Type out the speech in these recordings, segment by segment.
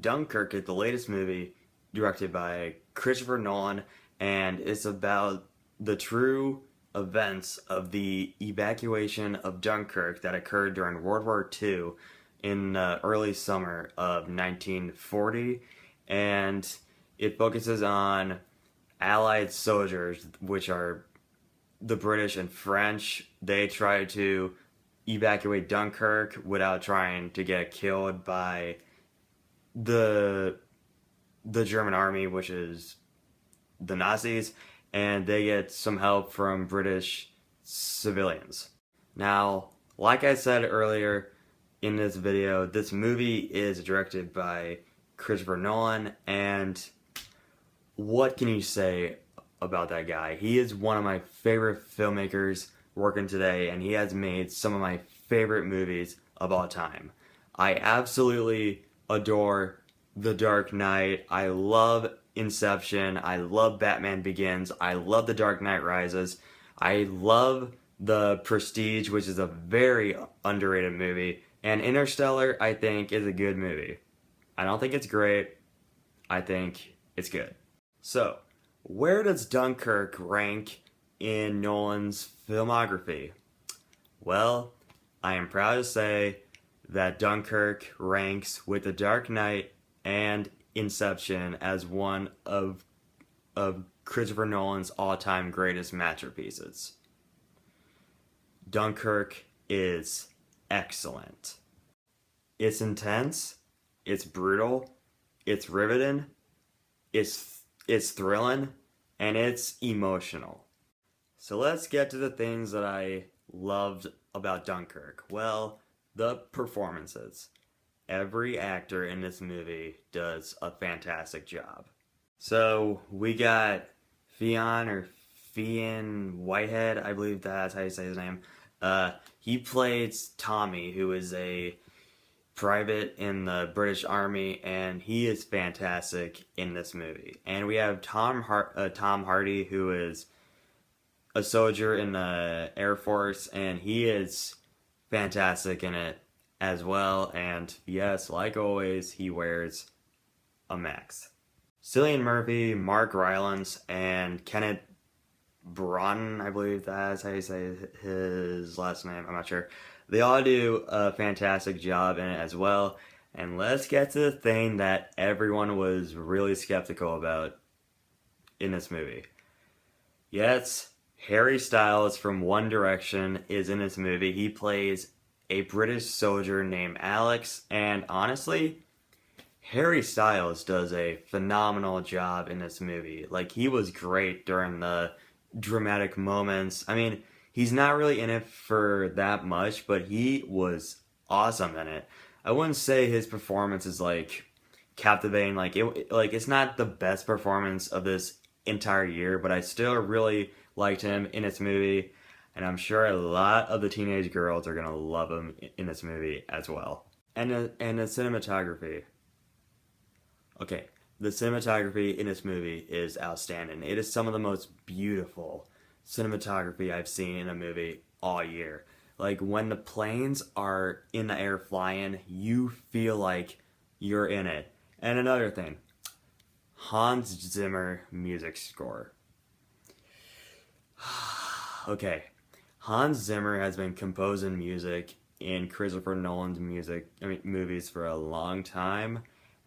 Dunkirk is the latest movie directed by Christopher Nolan, and it's about the true events of the evacuation of Dunkirk that occurred during World War II in the early summer of 1940, and it focuses on Allied soldiers, which are the British and French. They try to evacuate Dunkirk without trying to get killed by the German army, which is the Nazis, and they get some help from British civilians. Now, like I said earlier in this video, this movie is directed by Christopher Nolan, and what can you say about that guy? He is one of my favorite filmmakers working today, and he has made some of my favorite movies of all time. I absolutely adore The Dark Knight. I love Inception. I love Batman Begins. I love The Dark Knight Rises. I love The Prestige, which is a very underrated movie. And Interstellar, I think, is a good movie. I don't think it's great. I think it's good. So, where does Dunkirk rank in Nolan's filmography? Well, I am proud to say that Dunkirk ranks with The Dark Knight and Inception as one of Christopher Nolan's all-time greatest masterpieces. Dunkirk is excellent. It's intense, it's brutal, it's riveting, it's thrilling, and it's emotional. So let's get to the things that I loved about Dunkirk. Well, the performances. Every actor in this movie does a fantastic job. So we got Fionn Whitehead, I believe that's how you say his name. He plays Tommy, who is a private in the British Army, and he is fantastic in this movie. And we have Tom Hardy, who is a soldier in the Air Force, and he is fantastic in it as well. And yes, like always, he wears a mask. Cillian Murphy, Mark Rylance, and Kenneth Branagh, I believe that's how you say his last name, I'm not sure. They all do a fantastic job in it as well. And let's get to the thing that everyone was really skeptical about in this movie. Yes, Harry Styles from One Direction is in this movie. He plays a British soldier named Alex, and honestly, Harry Styles does a phenomenal job in this movie. Like, he was great during the dramatic moments. I mean, he's not really in it for that much, but he was awesome in it. I wouldn't say his performance is like captivating. It's not the best performance of this entire year, but I still really liked him in this movie, and I'm sure a lot of the teenage girls are gonna love him in this movie as well. And the cinematography. Okay, the cinematography in this movie is outstanding. It is some of the most beautiful cinematography I've seen in a movie all year. Like, when the planes are in the air flying, you feel like you're in it. And another thing, Hans Zimmer music score. Okay, Hans Zimmer has been composing music in Christopher Nolan's movies for a long time,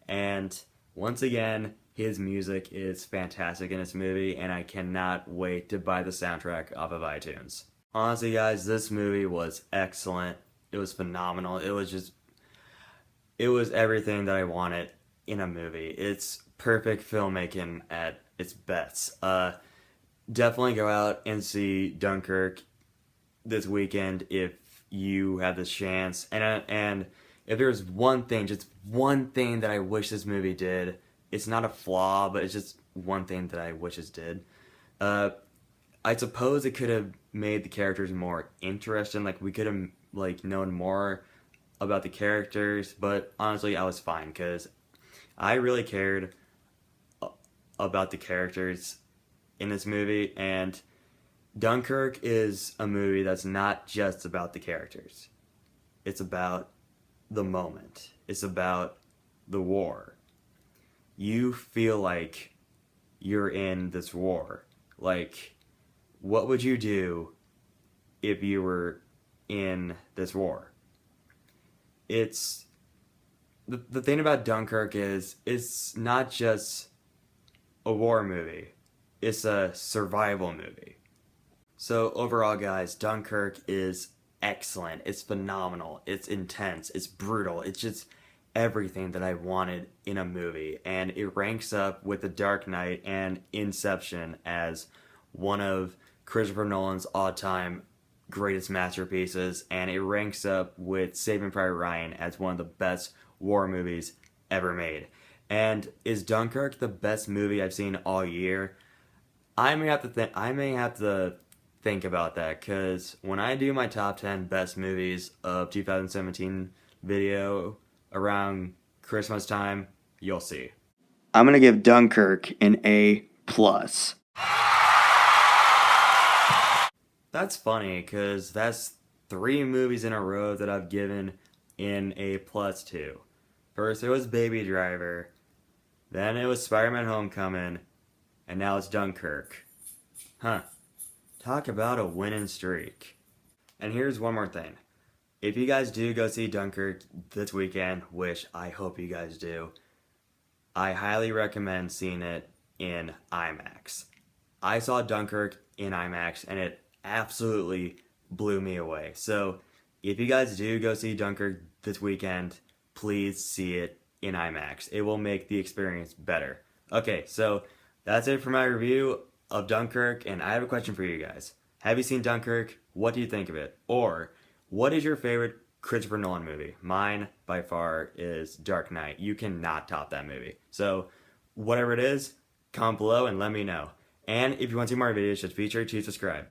and once again, his music is fantastic in this movie, and I cannot wait to buy the soundtrack off of iTunes. Honestly, guys, this movie was excellent. It was phenomenal. It was everything that I wanted in a movie. It's perfect filmmaking at its best. Definitely go out and see Dunkirk this weekend if you have this chance. And if there's one thing, just one thing that I wish this movie did, it's not a flaw, but it's just one thing that I wish it did. I suppose it could have made the characters more interesting. Like, we could have known more about the characters, but honestly, I was fine because I really cared about the characters in this movie, and Dunkirk is a movie that's not just about the characters. It's about the moment. It's about the war. you feel like you're in this war. Like, what would you do if you were in this war? It's the thing about Dunkirk is it's not just a war movie. It's a survival movie. So overall, guys, Dunkirk is excellent. It's phenomenal. It's intense. It's brutal. It's just everything that I wanted in a movie. And it ranks up with The Dark Knight and Inception as one of Christopher Nolan's all-time greatest masterpieces. And it ranks up with Saving Private Ryan as one of the best war movies ever made. And is Dunkirk the best movie I've seen all year? I may have to think about that, because when I do my top 10 best movies of 2017 video around Christmas time, you'll see. I'm gonna give Dunkirk an A+. That's funny, because that's 3 movies in a row that I've given an A+ to. First it was Baby Driver, then it was Spider-Man Homecoming, and now it's Dunkirk. Huh. Talk about a winning streak. And here's one more thing. If you guys do go see Dunkirk this weekend, which I hope you guys do, I highly recommend seeing it in IMAX. I saw Dunkirk in IMAX and it absolutely blew me away. So if you guys do go see Dunkirk this weekend, please see it in IMAX. It will make the experience better. Okay, so that's it for my review of Dunkirk, and I have a question for you guys. Have you seen Dunkirk? What do you think of it? Or, what is your favorite Christopher Nolan movie? Mine, by far, is Dark Knight. You cannot top that movie. So, whatever it is, comment below and let me know. And if you want to see more videos just feature, subscribe.